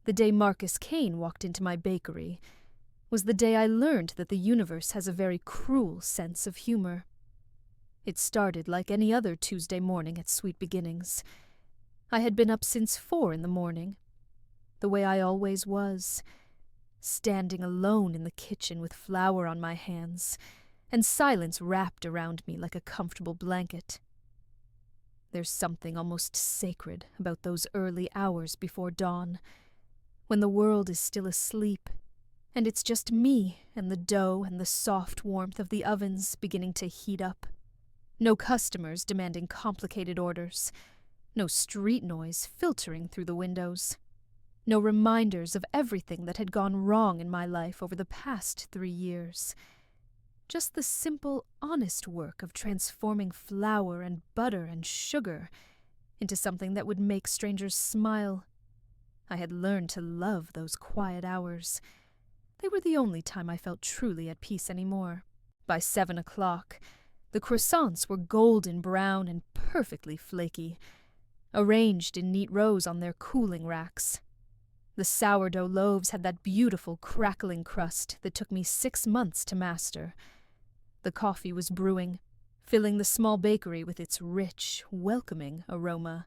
the day Marcus Kane walked into my bakery, was the day I learned that the universe has a very cruel sense of humor. It started like any other Tuesday morning at Sweet Beginnings. I had been up since 4 in the morning, the way I always was, standing alone in the kitchen with flour on my hands, and silence wrapped around me like a comfortable blanket. There's something almost sacred about those early hours before dawn, when the world is still asleep, and it's just me and the dough and the soft warmth of the ovens beginning to heat up. No customers demanding complicated orders, no street noise filtering through the windows, no reminders of everything that had gone wrong in my life over the past 3 years. Just the simple, honest work of transforming flour and butter and sugar into something that would make strangers smile. I had learned to love those quiet hours. They were the only time I felt truly at peace anymore. By 7 o'clock, the croissants were golden brown and perfectly flaky, arranged in neat rows on their cooling racks. The sourdough loaves had that beautiful crackling crust that took me 6 months to master. The coffee was brewing, filling the small bakery with its rich, welcoming aroma.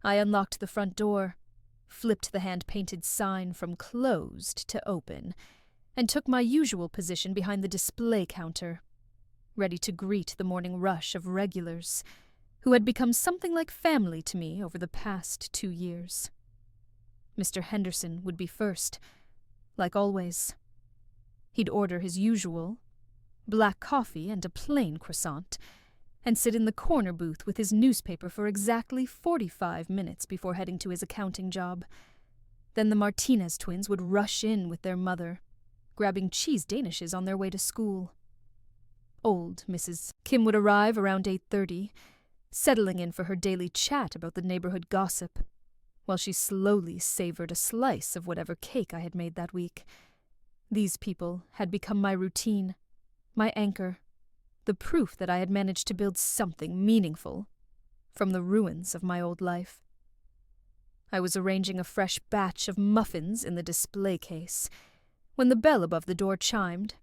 I unlocked the front door, flipped the hand-painted sign from closed to open, and took my usual position behind the display counter, ready to greet the morning rush of regulars who had become something like family to me over the past 2 years. Mr. Henderson would be first, like always. He'd order his usual black coffee and a plain croissant, and sit in the corner booth with his newspaper for exactly 45 minutes before heading to his accounting job. Then the Martinez twins would rush in with their mother, grabbing cheese danishes on their way to school. Old Mrs. Kim would arrive around 8:30, settling in for her daily chat about the neighborhood gossip, while she slowly savored a slice of whatever cake I had made that week. These people had become my routine, my anchor, the proof that I had managed to build something meaningful from the ruins of my old life. I was arranging a fresh batch of muffins in the display case when the bell above the door chimed.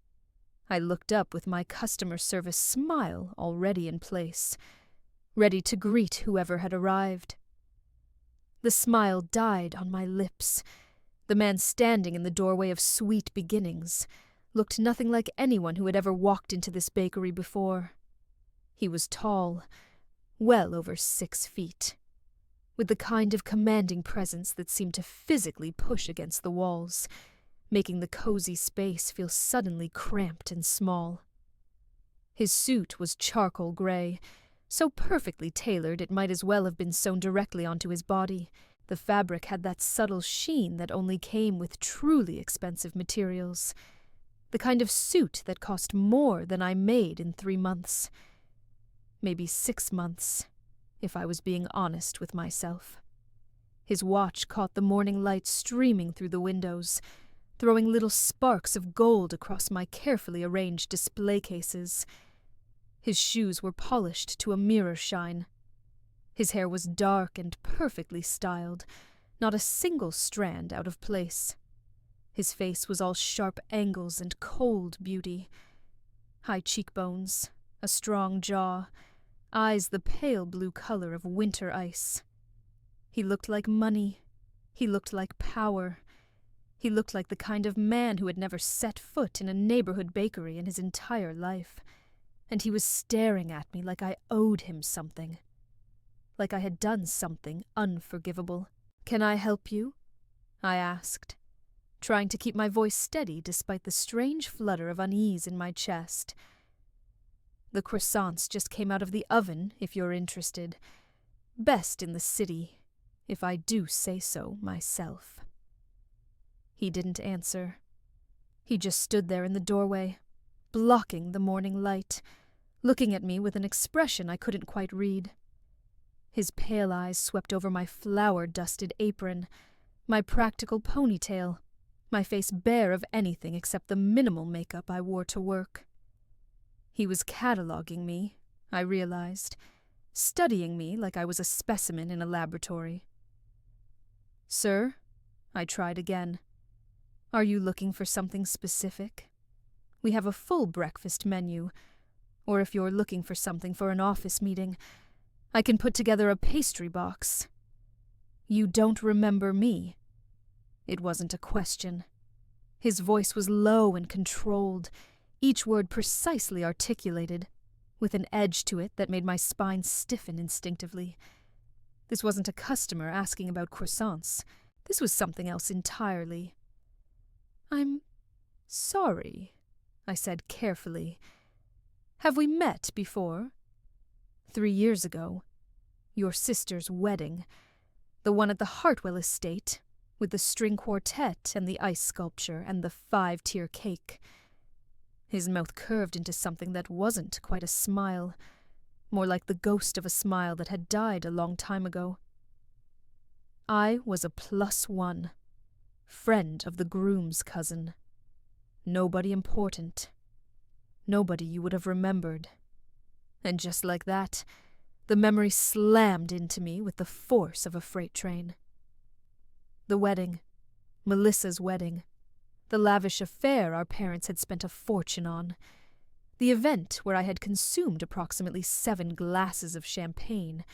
I looked up with my customer service smile already in place, ready to greet whoever had arrived. The smile died on my lips. The man standing in the doorway of Sweet Beginnings looked nothing like anyone who had ever walked into this bakery before. He was tall, well over 6 feet, with the kind of commanding presence that seemed to physically push against the walls, making the cozy space feel suddenly cramped and small. His suit was charcoal gray, so perfectly tailored it might as well have been sewn directly onto his body. The fabric had that subtle sheen that only came with truly expensive materials. The kind of suit that cost more than I made in 3 months. Maybe 6 months, if I was being honest with myself. His watch caught the morning light streaming through the windows, throwing little sparks of gold across my carefully arranged display cases. His shoes were polished to a mirror shine. His hair was dark and perfectly styled, not a single strand out of place. His face was all sharp angles and cold beauty. High cheekbones, a strong jaw, eyes the pale blue color of winter ice. He looked like money. He looked like power. He looked like the kind of man who had never set foot in a neighborhood bakery in his entire life. And he was staring at me like I owed him something. Like I had done something unforgivable. "Can I help you?" I asked, trying to keep my voice steady despite the strange flutter of unease in my chest. "The croissants just came out of the oven, if you're interested. Best in the city, if I do say so myself." He didn't answer. He just stood there in the doorway, blocking the morning light, looking at me with an expression I couldn't quite read. His pale eyes swept over my flour-dusted apron, my practical ponytail, my face bare of anything except the minimal makeup I wore to work. He was cataloging me, I realized, studying me like I was a specimen in a laboratory. "Sir?" I tried again. Are you looking for something specific? We have a full breakfast menu, or if you're looking for something for an office meeting, I can put together a pastry box. You don't remember me? It wasn't a question. His voice was low and controlled, each word precisely articulated, with an edge to it that made my spine stiffen instinctively. This wasn't a customer asking about croissants. This was something else entirely. I'm sorry, I said carefully. Have we met before? 3 years ago. Your sister's wedding. The one at the Hartwell estate, with the string quartet and the ice sculpture and the 5-tier cake. His mouth curved into something that wasn't quite a smile, more like the ghost of a smile that had died a long time ago. I was a +1, friend of the groom's cousin. Nobody important. Nobody you would have remembered. And just like that, the memory slammed into me with the force of a freight train. The wedding, Melissa's wedding, the lavish affair our parents had spent a fortune on, the event where I had consumed approximately 7 glasses of champagne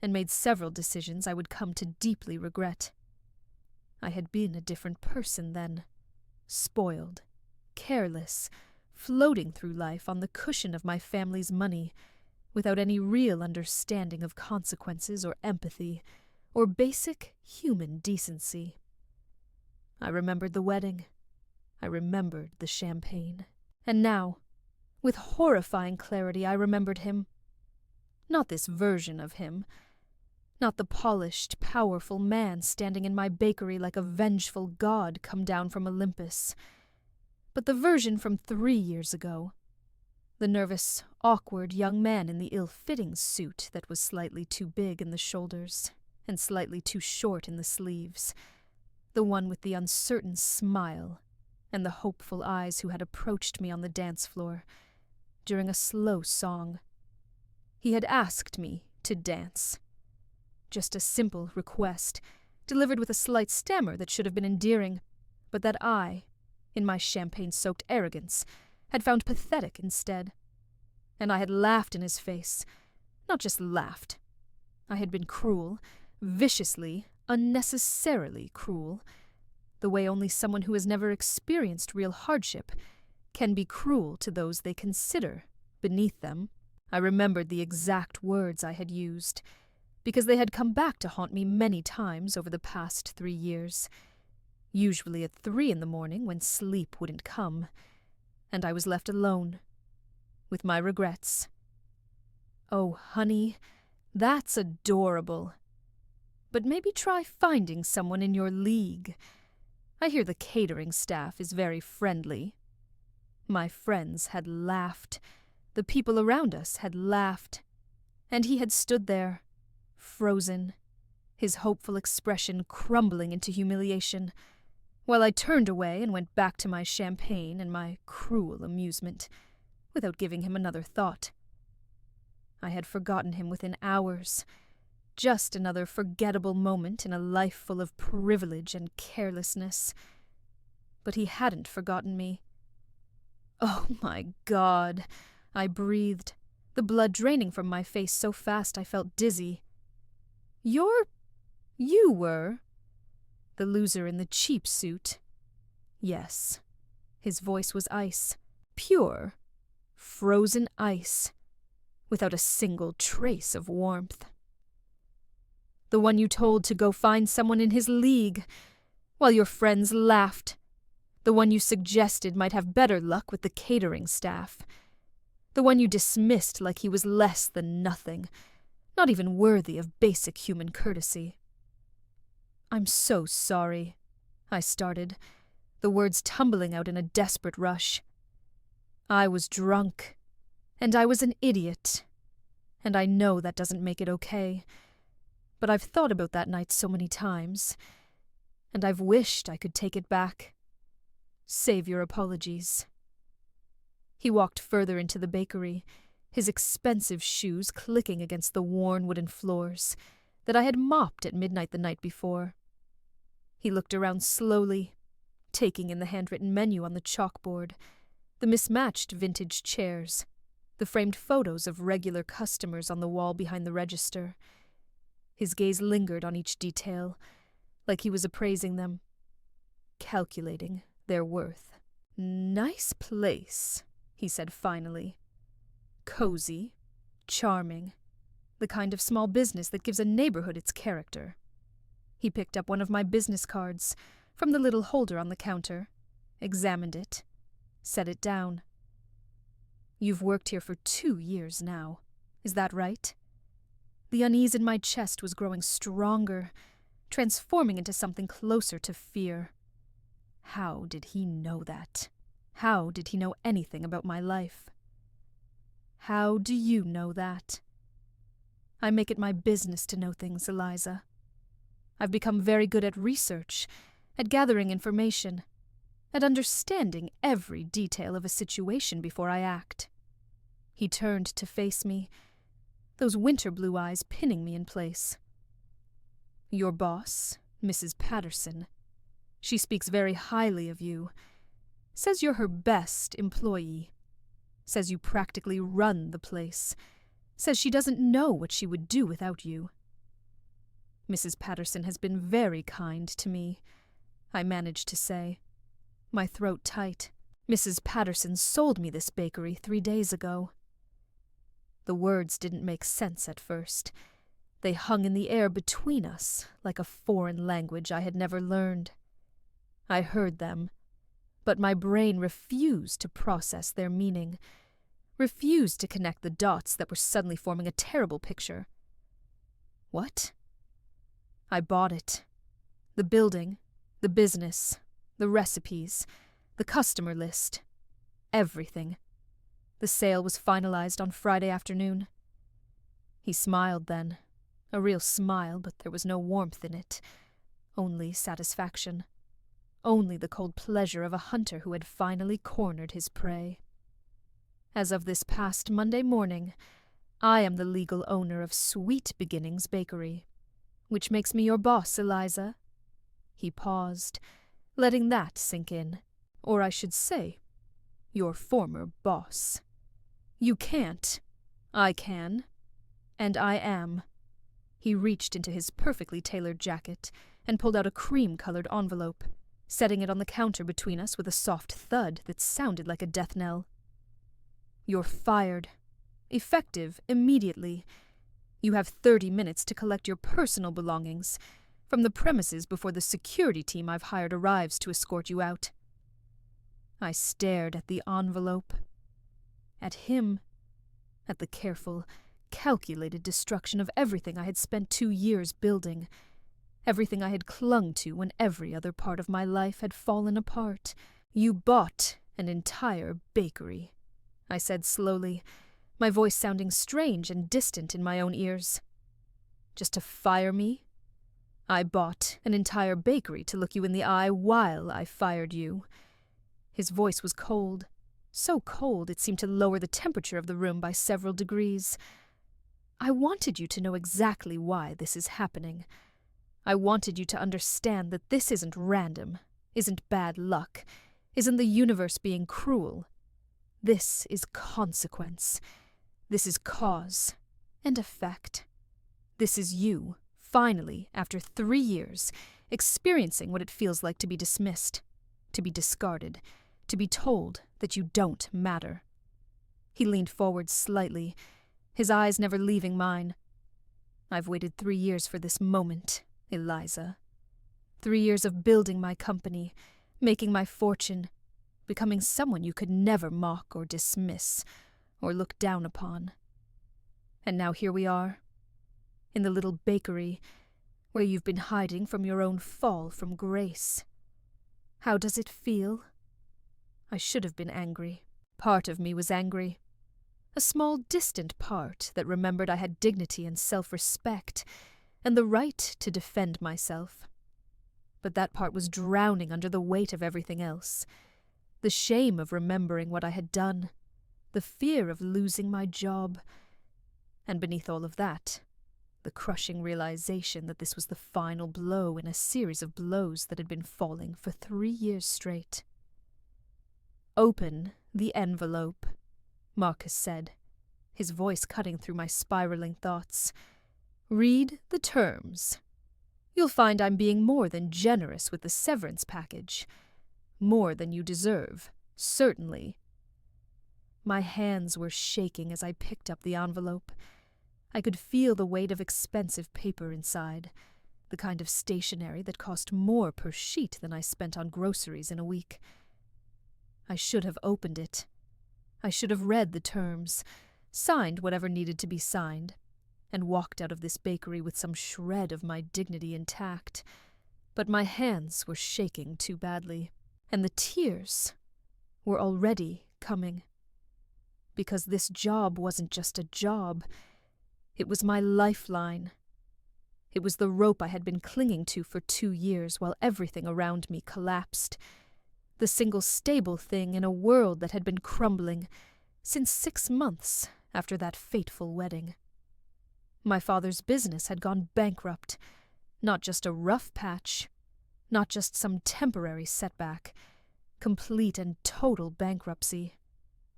and made several decisions I would come to deeply regret. I had been a different person then, spoiled, careless, floating through life on the cushion of my family's money, without any real understanding of consequences or empathy, or basic human decency. I remembered the wedding. I remembered the champagne. And now, with horrifying clarity, I remembered him. Not this version of him. Not the polished, powerful man standing in my bakery like a vengeful god come down from Olympus, but the version from 3 years ago. The nervous, awkward young man in the ill-fitting suit that was slightly too big in the shoulders and slightly too short in the sleeves. The one with the uncertain smile and the hopeful eyes who had approached me on the dance floor during a slow song. He had asked me to dance. Just a simple request, delivered with a slight stammer that should have been endearing, but that I, in my champagne-soaked arrogance, had found pathetic instead. And I had laughed in his face. Not just laughed. I had been cruel, viciously, unnecessarily cruel, the way only someone who has never experienced real hardship can be cruel to those they consider beneath them. I remembered the exact words I had used, because they had come back to haunt me many times over the past 3 years, usually at 3 in the morning when sleep wouldn't come, and I was left alone, with my regrets. Oh, honey, that's adorable. But maybe try finding someone in your league. I hear the catering staff is very friendly. My friends had laughed. The people around us had laughed. And he had stood there, frozen, his hopeful expression crumbling into humiliation, while I turned away and went back to my champagne and my cruel amusement, without giving him another thought. I had forgotten him within hours. Just another forgettable moment in a life full of privilege and carelessness. But he hadn't forgotten me. Oh my God, I breathed, the blood draining from my face so fast I felt dizzy. You were? The loser in the cheap suit. Yes. His voice was ice. Pure, frozen ice, without a single trace of warmth. The one you told to go find someone in his league, while your friends laughed. The one you suggested might have better luck with the catering staff. The one you dismissed like he was less than nothing, not even worthy of basic human courtesy. I'm so sorry, I started, the words tumbling out in a desperate rush. I was drunk, and I was an idiot, and I know that doesn't make it okay, but I've thought about that night so many times, and I've wished I could take it back. Save your apologies. He walked further into the bakery, his expensive shoes clicking against the worn wooden floors that I had mopped at midnight the night before. He looked around slowly, taking in the handwritten menu on the chalkboard, the mismatched vintage chairs, the framed photos of regular customers on the wall behind the register. His gaze lingered on each detail, like he was appraising them, calculating their worth. "Nice place," he said finally. "Cozy, charming, the kind of small business that gives a neighborhood its character." He picked up one of my business cards from the little holder on the counter, examined it, set it down. "You've worked here for 2 years now. Is that right?" The unease in my chest was growing stronger, transforming into something closer to fear. How did he know that? How did he know anything about my life? How do you know that? I make it my business to know things, Eliza. I've become very good at research, at gathering information, at understanding every detail of a situation before I act. He turned to face me, those winter blue eyes pinning me in place. "Your boss, Mrs. Patterson. She speaks very highly of you. Says you're her best employee. Says you practically run the place. Says she doesn't know what she would do without you. Mrs. Patterson has been very kind to me," I managed to say, my throat tight. "Mrs. Patterson sold me this bakery 3 days ago." The words didn't make sense at first. They hung in the air between us like a foreign language I had never learned. I heard them, but my brain refused to process their meaning, refused to connect the dots that were suddenly forming a terrible picture. What? I bought it. The building, the business, the recipes, the customer list, everything. The sale was finalized on Friday afternoon. He smiled then, a real smile, but there was no warmth in it, only satisfaction. Only the cold pleasure of a hunter who had finally cornered his prey. As of this past Monday morning, I am the legal owner of Sweet Beginnings Bakery, which makes me your boss, Eliza. He paused, letting that sink in, or I should say, your former boss. You can't. I can. And I am. He reached into his perfectly tailored jacket and pulled out a cream-colored envelope, setting it on the counter between us with a soft thud that sounded like a death knell. "You're fired. Effective immediately. You have 30 minutes to collect your personal belongings from the premises before the security team I've hired arrives to escort you out." I stared at the envelope, at him, at the careful, calculated destruction of everything I had spent 2 years building, everything I had clung to when every other part of my life had fallen apart. "You bought an entire bakery," I said slowly, my voice sounding strange and distant in my own ears. "Just to fire me? I bought an entire bakery to look you in the eye while I fired you." His voice was cold, so cold it seemed to lower the temperature of the room by several degrees. "I wanted you to know exactly why this is happening. I wanted you to understand that this isn't random, isn't bad luck, isn't the universe being cruel. This is consequence. This is cause and effect. This is you, finally, after 3 years, experiencing what it feels like to be dismissed, to be discarded, to be told that you don't matter." He leaned forward slightly, his eyes never leaving mine. "I've waited 3 years for this moment, Eliza. 3 years of building my company, making my fortune, becoming someone you could never mock or dismiss or look down upon. And now here we are, in the little bakery where you've been hiding from your own fall from grace. How does it feel?" I should have been angry. Part of me was angry. A small, distant part that remembered I had dignity and self-respect, and the right to defend myself. But that part was drowning under the weight of everything else. The shame of remembering what I had done, the fear of losing my job, and beneath all of that, the crushing realization that this was the final blow in a series of blows that had been falling for 3 years straight. "Open the envelope," Marcus said, his voice cutting through my spiraling thoughts. "Read the terms. You'll find I'm being more than generous with the severance package. More than you deserve, certainly." My hands were shaking as I picked up the envelope. I could feel the weight of expensive paper inside, the kind of stationery that cost more per sheet than I spent on groceries in a week. I should have opened it. I should have read the terms, signed whatever needed to be signed, and walked out of this bakery with some shred of my dignity intact. But my hands were shaking too badly, and the tears were already coming. Because this job wasn't just a job. It was my lifeline. It was the rope I had been clinging to for 2 years while everything around me collapsed. The single stable thing in a world that had been crumbling since 6 months after that fateful wedding. My father's business had gone bankrupt. Not just a rough patch, not just some temporary setback. Complete and total bankruptcy.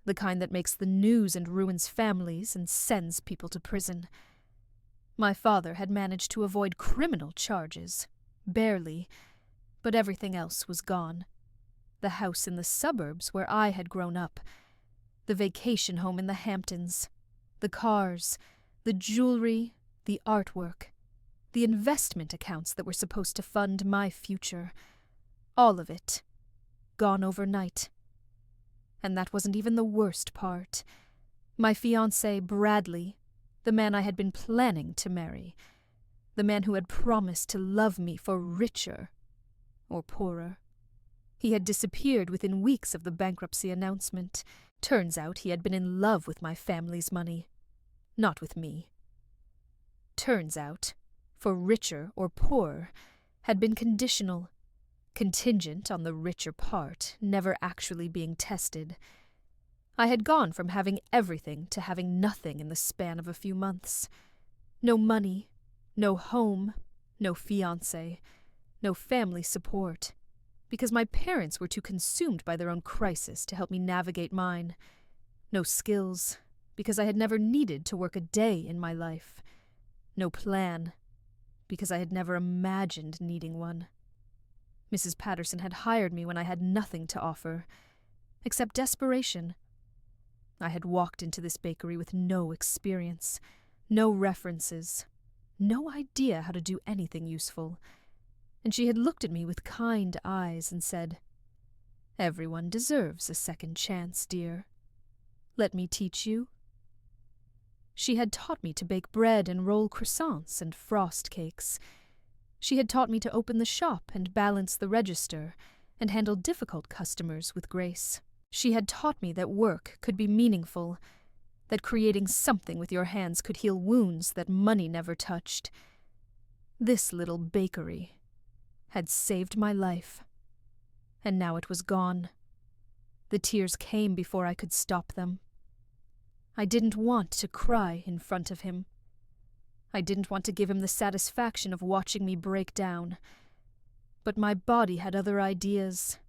The kind that makes the news and ruins families and sends people to prison. My father had managed to avoid criminal charges, barely, but everything else was gone. The house in the suburbs where I had grown up, the vacation home in the Hamptons, the cars, the jewelry, the artwork, the investment accounts that were supposed to fund my future. All of it, gone overnight. And that wasn't even the worst part. My fiancé, Bradley, the man I had been planning to marry, the man who had promised to love me for richer or poorer. He had disappeared within weeks of the bankruptcy announcement. Turns out he had been in love with my family's money, not with me. Turns out, for richer or poorer, had been conditional, contingent on the richer part never actually being tested. I had gone from having everything to having nothing in the span of a few months. No money, no home, no fiancé, no family support, because my parents were too consumed by their own crisis to help me navigate mine. No skills, because I had never needed to work a day in my life. No plan, because I had never imagined needing one. Mrs. Patterson had hired me when I had nothing to offer, except desperation. I had walked into this bakery with no experience, no references, no idea how to do anything useful, and she had looked at me with kind eyes and said, "Everyone deserves a second chance, dear. Let me teach you." She had taught me to bake bread and roll croissants and frost cakes. She had taught me to open the shop and balance the register and handle difficult customers with grace. She had taught me that work could be meaningful, that creating something with your hands could heal wounds that money never touched. This little bakery had saved my life, and now it was gone. The tears came before I could stop them. I didn't want to cry in front of him. I didn't want to give him the satisfaction of watching me break down. But my body had other ideas,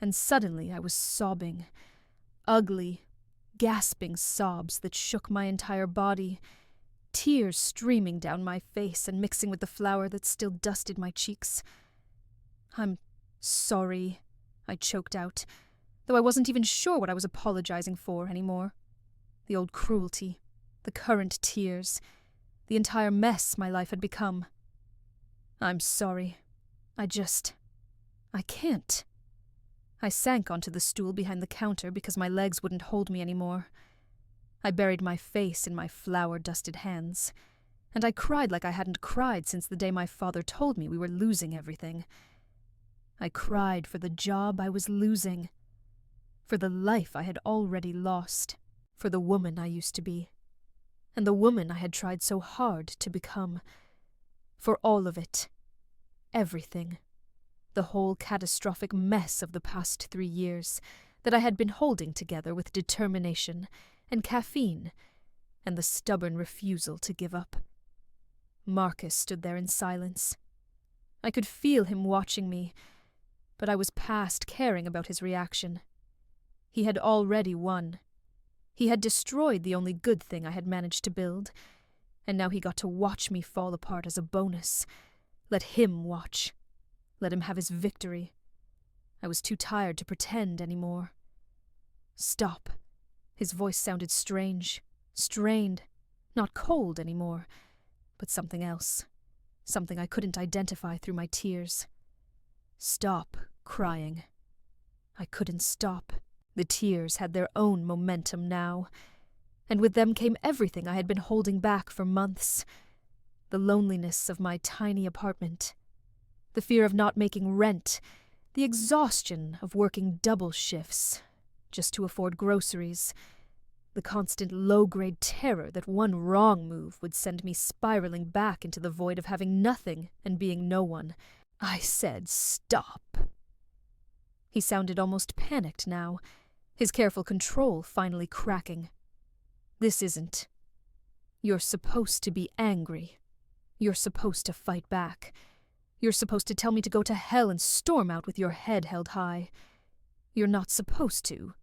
and suddenly I was sobbing. Ugly, gasping sobs that shook my entire body, tears streaming down my face and mixing with the flour that still dusted my cheeks. "I'm sorry," I choked out, though I wasn't even sure what I was apologizing for anymore. The old cruelty, the current tears, the entire mess my life had become. "I'm sorry. I can't." I sank onto the stool behind the counter because my legs wouldn't hold me anymore. I buried my face in my flour-dusted hands, and I cried like I hadn't cried since the day my father told me we were losing everything. I cried for the job I was losing, for the life I had already lost, for the woman I used to be, and the woman I had tried so hard to become. For all of it. Everything. The whole catastrophic mess of the past 3 years that I had been holding together with determination and caffeine and the stubborn refusal to give up. Marcus stood there in silence. I could feel him watching me, but I was past caring about his reaction. He had already won. He had destroyed the only good thing I had managed to build, and now he got to watch me fall apart as a bonus. Let him watch. Let him have his victory. I was too tired to pretend anymore. Stop. His voice sounded strange, strained, not cold anymore, but something else. Something I couldn't identify through my tears. Stop crying. I couldn't stop. The tears had their own momentum now, and with them came everything I had been holding back for months. The loneliness of my tiny apartment, the fear of not making rent, the exhaustion of working double shifts just to afford groceries, the constant low-grade terror that one wrong move would send me spiraling back into the void of having nothing and being no one. I said, "Stop." He sounded almost panicked now, his careful control finally cracking. This isn't. You're supposed to be angry. You're supposed to fight back. You're supposed to tell me to go to hell and storm out with your head held high. You're not supposed to.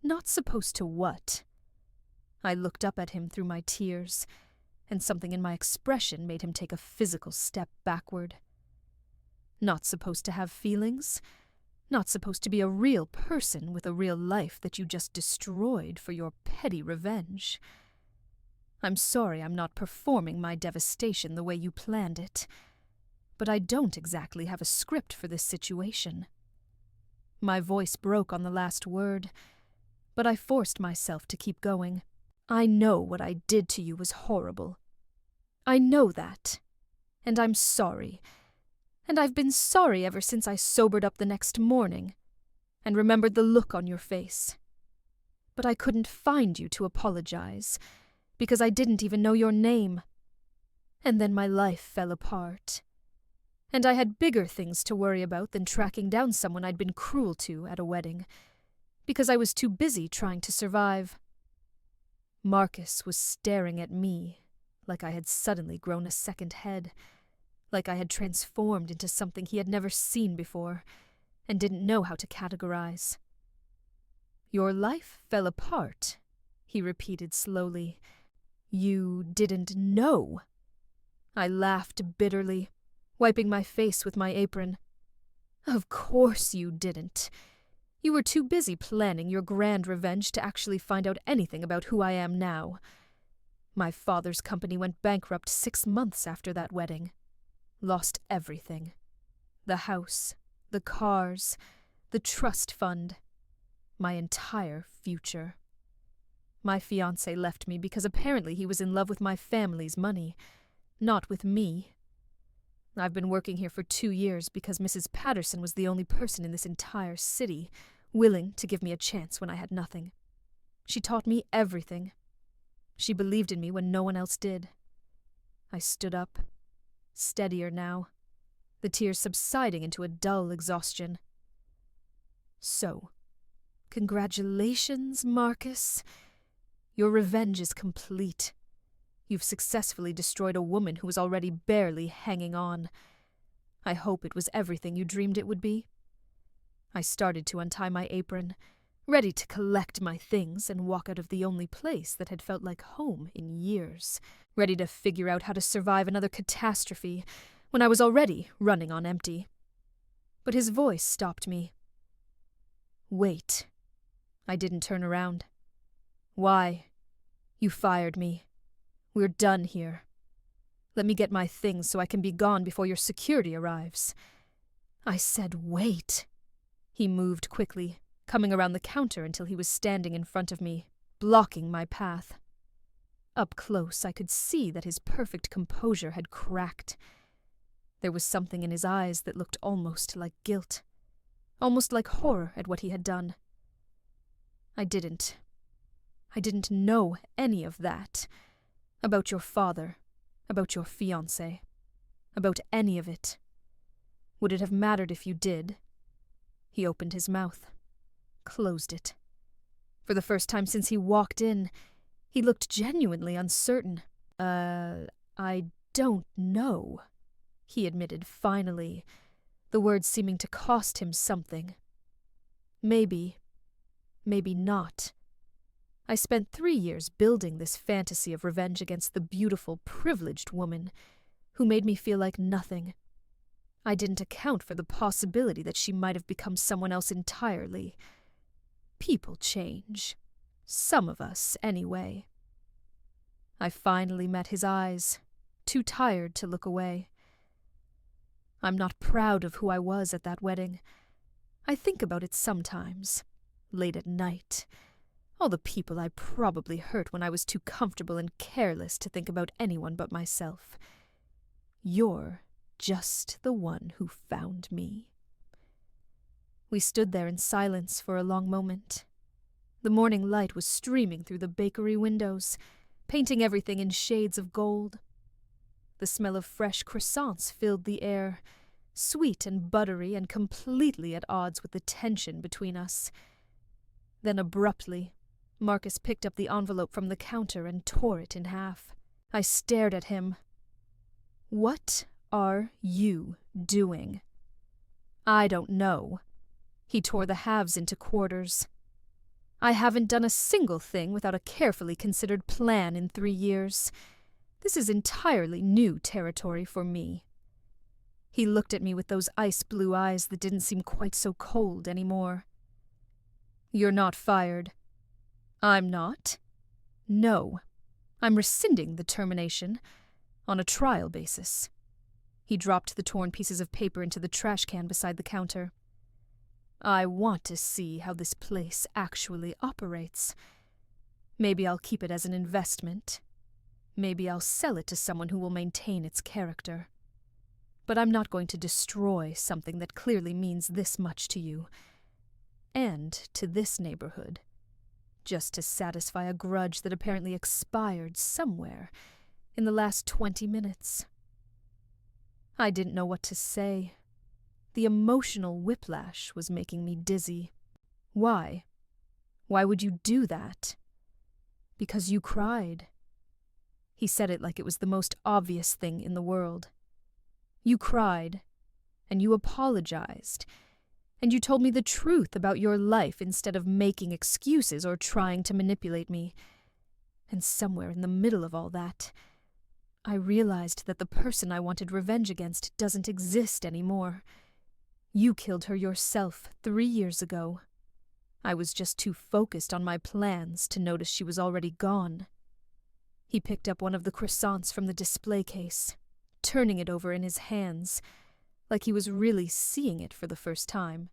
Not supposed to what? I looked up at him through my tears, and something in my expression made him take a physical step backward. Not supposed to have feelings? Not supposed to be a real person with a real life that you just destroyed for your petty revenge? I'm sorry I'm not performing my devastation the way you planned it, but I don't exactly have a script for this situation. My voice broke on the last word, but I forced myself to keep going. I know what I did to you was horrible. I know that, and I'm sorry. And I've been sorry ever since I sobered up the next morning and remembered the look on your face. But I couldn't find you to apologize, because I didn't even know your name. And then my life fell apart. And I had bigger things to worry about than tracking down someone I'd been cruel to at a wedding, because I was too busy trying to survive. Marcus was staring at me like I had suddenly grown a second head, like I had transformed into something he had never seen before and didn't know how to categorize. "Your life fell apart," he repeated slowly. "You didn't know?" I laughed bitterly, wiping my face with my apron. "Of course you didn't. You were too busy planning your grand revenge to actually find out anything about who I am now. My father's company went bankrupt 6 months after that wedding. Lost everything. The house, the cars, the trust fund, my entire future. My fiancé left me because apparently he was in love with my family's money, not with me. I've been working here for 2 years because Mrs. Patterson was the only person in this entire city willing to give me a chance when I had nothing. She taught me everything. She believed in me when no one else did. I stood up, steadier now, the tears subsiding into a dull exhaustion. "So, congratulations, Marcus. Your revenge is complete. You've successfully destroyed a woman who was already barely hanging on. I hope it was everything you dreamed it would be." I started to untie my apron, ready to collect my things and walk out of the only place that had felt like home in years, ready to figure out how to survive another catastrophe when I was already running on empty. But his voice stopped me. "Wait." I didn't turn around. "Why? You fired me. We're done here. Let me get my things so I can be gone before your security arrives." I said, "Wait." He moved quickly, coming around the counter until he was standing in front of me, blocking my path. Up close, I could see that his perfect composure had cracked. There was something in his eyes that looked almost like guilt, almost like horror at what he had done. I didn't know any of that. About your father, about your fiancé, about any of it. Would it have mattered if you did? He opened his mouth, closed it. For the first time since he walked in, he looked genuinely uncertain. I don't know," he admitted finally, the words seeming to cost him something. Maybe not. I spent 3 years building this fantasy of revenge against the beautiful, privileged woman who made me feel like nothing. I didn't account for the possibility that she might have become someone else entirely. People change. Some of us, anyway. I finally met his eyes, too tired to look away. I'm not proud of who I was at that wedding. I think about it sometimes, late at night. All the people I probably hurt when I was too comfortable and careless to think about anyone but myself. You're just the one who found me. We stood there in silence for a long moment. The morning light was streaming through the bakery windows, painting everything in shades of gold. The smell of fresh croissants filled the air, sweet and buttery and completely at odds with the tension between us. Then abruptly, Marcus picked up the envelope from the counter and tore it in half. I stared at him. "What are you doing?" "I don't know." He tore the halves into quarters. "I haven't done a single thing without a carefully considered plan in 3 years. This is entirely new territory for me." He looked at me with those ice-blue eyes that didn't seem quite so cold anymore. "You're not fired." "I'm not?" "No. I'm rescinding the termination on a trial basis." He dropped the torn pieces of paper into the trash can beside the counter. "I want to see how this place actually operates. Maybe I'll keep it as an investment. Maybe I'll sell it to someone who will maintain its character. But I'm not going to destroy something that clearly means this much to you, and to this neighborhood, just to satisfy a grudge that apparently expired somewhere in the last 20 minutes. I didn't know what to say. The emotional whiplash was making me dizzy. "Why? Why would you do that?" "Because you cried." He said it like it was the most obvious thing in the world. "You cried, and you apologized, and you told me the truth about your life instead of making excuses or trying to manipulate me. And somewhere in the middle of all that, I realized that the person I wanted revenge against doesn't exist anymore. You killed her yourself 3 years ago. I was just too focused on my plans to notice she was already gone." He picked up one of the croissants from the display case, turning it over in his hands, like he was really seeing it for the first time.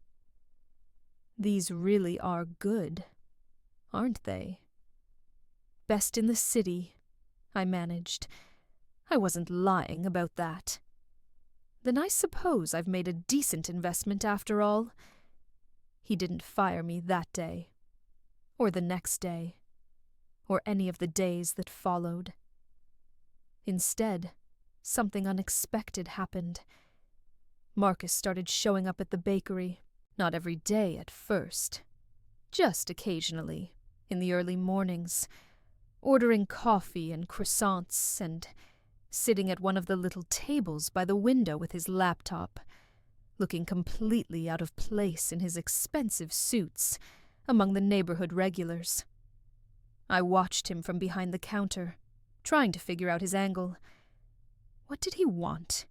"These really are good, aren't they?" "Best in the city," I managed. I wasn't lying about that. "Then I suppose I've made a decent investment after all." He didn't fire me that day, or the next day, or any of the days that followed. Instead, something unexpected happened. Marcus started showing up at the bakery, not every day at first, just occasionally, in the early mornings, ordering coffee and croissants and sitting at one of the little tables by the window with his laptop, looking completely out of place in his expensive suits among the neighborhood regulars. I watched him from behind the counter, trying to figure out his angle. What did he want?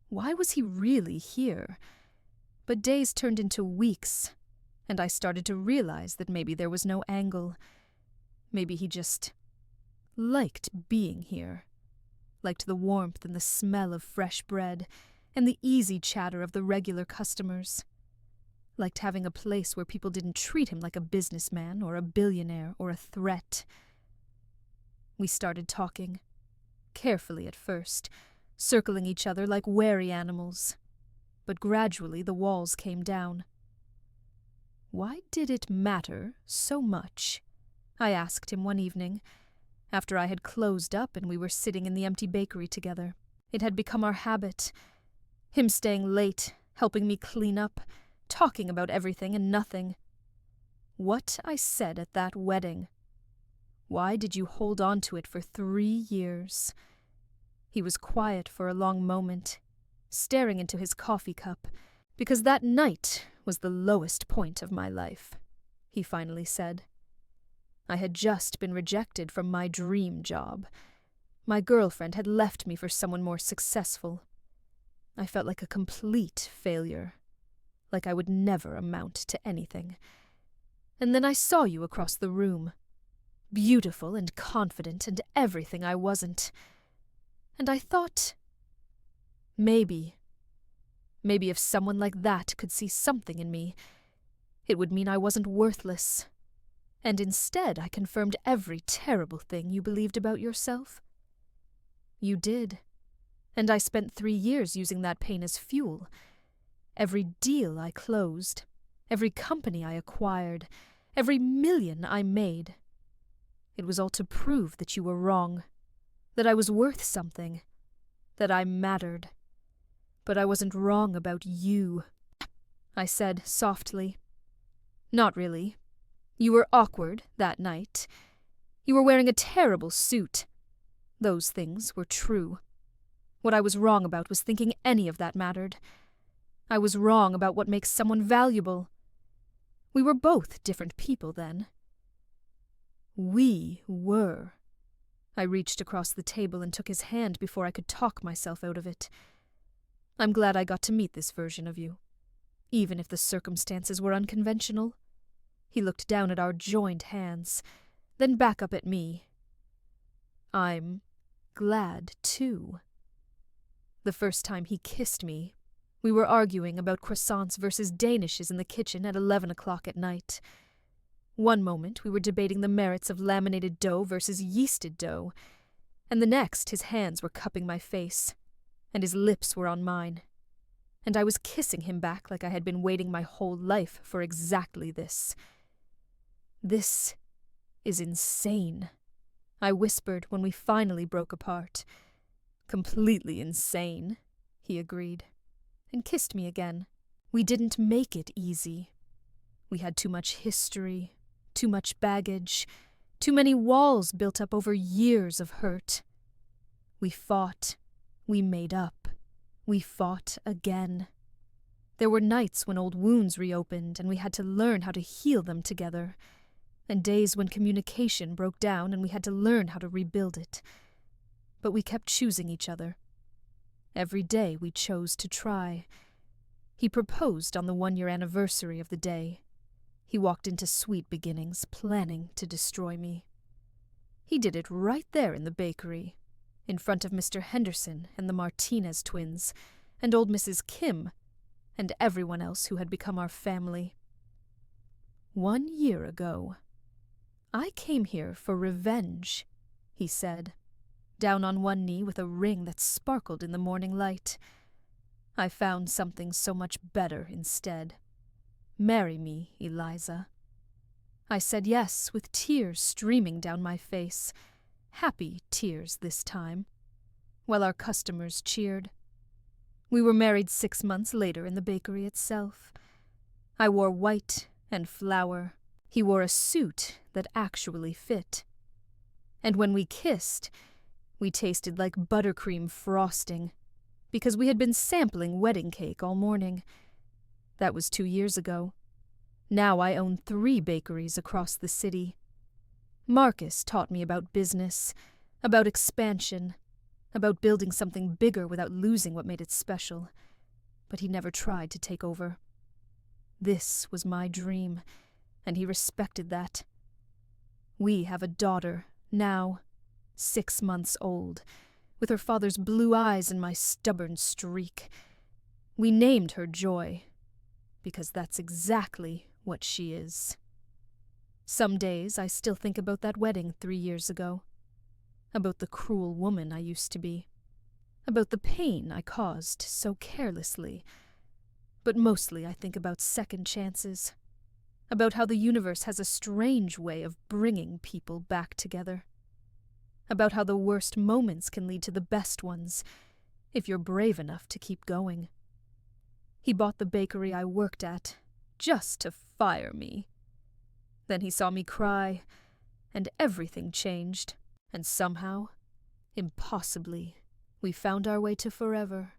Why was he really here? But days turned into weeks, and I started to realize that maybe there was no angle. Maybe he just liked being here. Liked the warmth and the smell of fresh bread, and the easy chatter of the regular customers. Liked having a place where people didn't treat him like a businessman or a billionaire or a threat. We started talking, carefully at first, circling each other like wary animals. But gradually the walls came down. Why did it matter so much? I asked him one evening, after I had closed up and we were sitting in the empty bakery together. It had become our habit. Him staying late, helping me clean up, talking about everything and nothing. What I said at that wedding. Why did you hold on to it for 3 years? He was quiet for a long moment, staring into his coffee cup, because that night was the lowest point of my life, he finally said. I had just been rejected from my dream job. My girlfriend had left me for someone more successful. I felt like a complete failure, like I would never amount to anything. And then I saw you across the room, beautiful and confident and everything I wasn't. And I thought, maybe if someone like that could see something in me, it would mean I wasn't worthless. And instead I confirmed every terrible thing you believed about yourself. You did. And I spent 3 years using that pain as fuel. Every deal I closed, every company I acquired, every million I made. It was all to prove that you were wrong, that I was worth something, that I mattered. But I wasn't wrong about you, I said softly. Not really. You were awkward that night. You were wearing a terrible suit. Those things were true. What I was wrong about was thinking any of that mattered. I was wrong about what makes someone valuable. We were both different people then. We were. I reached across the table and took his hand before I could talk myself out of it. I'm glad I got to meet this version of you, even if the circumstances were unconventional. He looked down at our joined hands, then back up at me. I'm glad, too. The first time he kissed me, we were arguing about croissants versus danishes in the kitchen at 11 o'clock at night. One moment we were debating the merits of laminated dough versus yeasted dough, and the next his hands were cupping my face, and his lips were on mine, and I was kissing him back like I had been waiting my whole life for exactly this. This is insane, I whispered when we finally broke apart. Completely insane, he agreed, and kissed me again. We didn't make it easy. We had too much history, too much baggage, too many walls built up over years of hurt. We fought, we made up, we fought again. There were nights when old wounds reopened and we had to learn how to heal them together, and days when communication broke down and we had to learn how to rebuild it. But we kept choosing each other. Every day we chose to try. He proposed on the 1-year anniversary of the day. He walked into Sweet Beginnings, planning to destroy me. He did it right there in the bakery, in front of Mr. Henderson and the Martinez twins, and old Mrs. Kim, and everyone else who had become our family. 1 year ago, I came here for revenge, he said, down on one knee with a ring that sparkled in the morning light. I found something so much better instead. Marry me, Eliza. I said yes, with tears streaming down my face, happy tears this time, while our customers cheered. We were married 6 months later in the bakery itself. I wore white and flower. He wore a suit that actually fit. And when we kissed, we tasted like buttercream frosting, because we had been sampling wedding cake all morning. That was 2 years ago. Now I own 3 bakeries across the city. Marcus taught me about business, about expansion, about building something bigger without losing what made it special. But he never tried to take over. This was my dream, and he respected that. We have a daughter, now, 6 months old, with her father's blue eyes and my stubborn streak. We named her Joy, because that's exactly what she is. Some days I still think about that wedding 3 years ago, about the cruel woman I used to be, about the pain I caused so carelessly. But mostly I think about second chances, about how the universe has a strange way of bringing people back together, about how the worst moments can lead to the best ones, if you're brave enough to keep going. He bought the bakery I worked at, just to fire me. Then he saw me cry, and everything changed, and somehow, impossibly, We found our way to forever.